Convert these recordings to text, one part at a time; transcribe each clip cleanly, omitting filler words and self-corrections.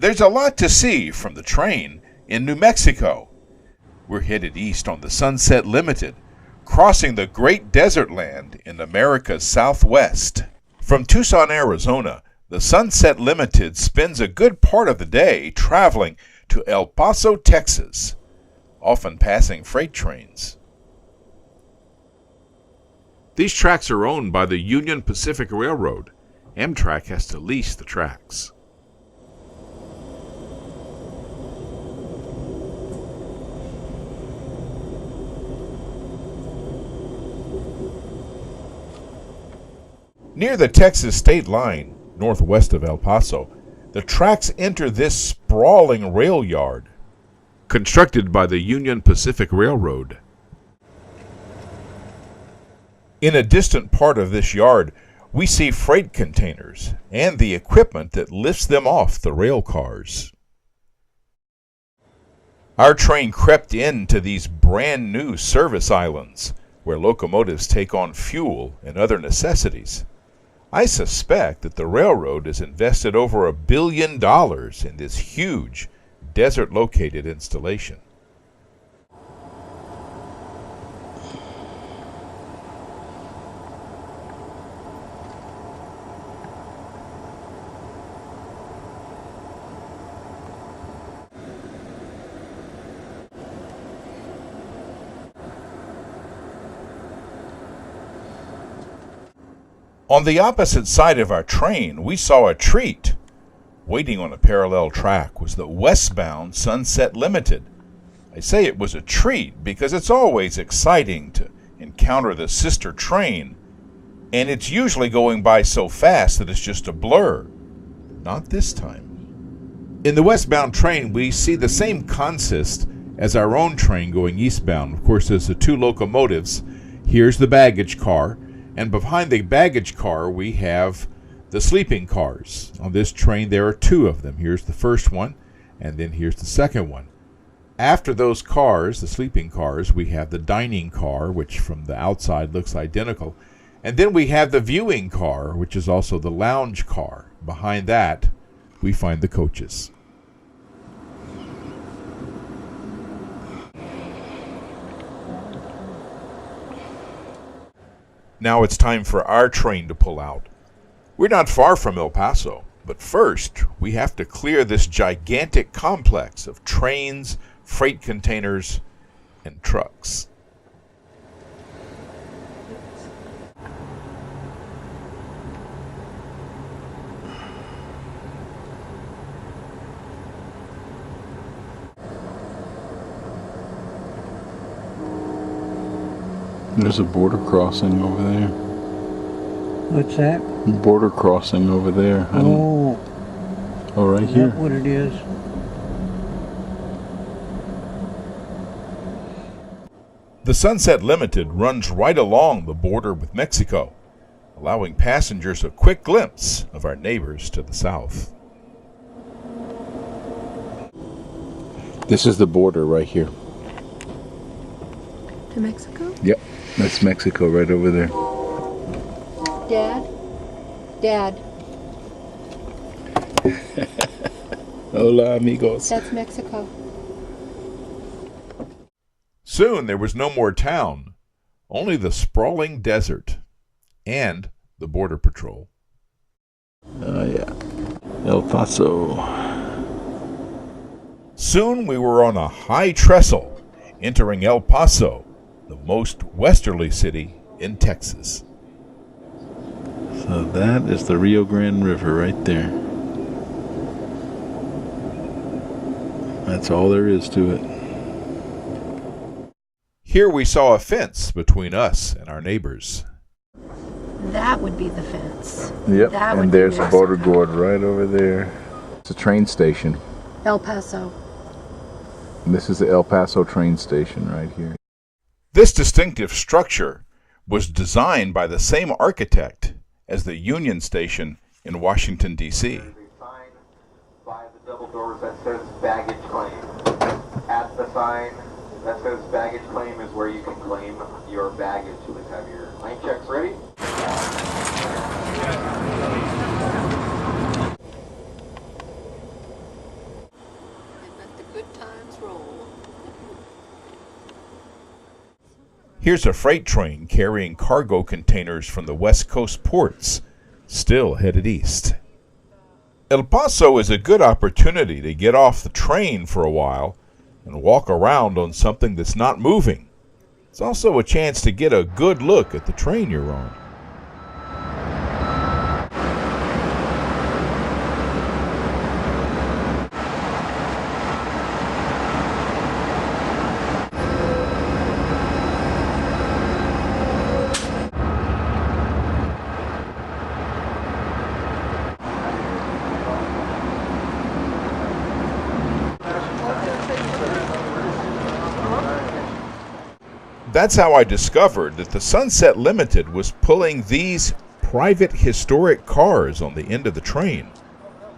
There's a lot to see from the train in New Mexico. We're headed east on the Sunset Limited, crossing the great desert land in America's Southwest. From Tucson, Arizona, the Sunset Limited spends a good part of the day traveling to El Paso, Texas, often passing freight trains. These tracks are owned by the Union Pacific Railroad. Amtrak has to lease the tracks. Near the Texas state line, northwest of El Paso, the tracks enter this sprawling rail yard, constructed by the Union Pacific Railroad. In a distant part of this yard, we see freight containers and the equipment that lifts them off the rail cars. Our train crept into these brand new service islands, where locomotives take on fuel and other necessities. I suspect that the railroad has invested over $1 billion in this huge, desert-located installation. On the opposite side of our train, we saw a treat. Waiting on a parallel track was the westbound Sunset Limited. I say it was a treat because it's always exciting to encounter the sister train, and it's usually going by so fast that it's just a blur. Not this time. In the westbound train, we see the same consist as our own train going eastbound. Of course, there's the two locomotives. Here's the baggage car. And behind the baggage car, we have the sleeping cars. On this train, there are two of them. Here's the first one, and then here's the second one. After those cars, the sleeping cars, we have the dining car, which from the outside looks identical. And then we have the viewing car, which is also the lounge car. Behind that, we find the coaches. Now it's time for our train to pull out. We're not far from El Paso, but first we have to clear this gigantic complex of trains, freight containers, and trucks. There's a border crossing over there. What's that? Border crossing over there. Oh, right here. is that what it is? The Sunset Limited runs right along the border with Mexico, allowing passengers a quick glimpse of our neighbors to the south. This is the border right here. To Mexico? Yep, that's Mexico right over there. Dad? Dad, Hola, amigos. that's Mexico. Soon there was no more town, only the sprawling desert and the Border Patrol. Oh, yeah. El Paso. Soon we were on a high trestle, entering El Paso, the most westerly city in Texas. So that is the Rio Grande River right there. That's all there is to it. Here we saw a fence between us and our neighbors. That would be the fence. Yep, That would and be there's the Mexico. border guard right over there. It's a train station. El Paso. And this is the El Paso train station right here. This distinctive structure was designed by the same architect as the Union Station in Washington, D.C. There's a sign by the double doors that says baggage claim. At the sign that says baggage claim is where you can claim your baggage. Please have your claim checks ready. Here's a freight train carrying cargo containers from the West Coast ports, still headed east. El Paso is a good opportunity to get off the train for a while and walk around on something that's not moving. It's also a chance to get a good look at the train you're on. That's how I discovered that the Sunset Limited was pulling these private historic cars on the end of the train.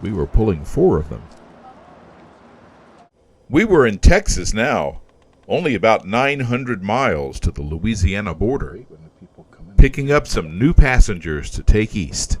We were pulling 4 of them. We were in Texas now, only about 900 miles to the Louisiana border, picking up some new passengers to take east.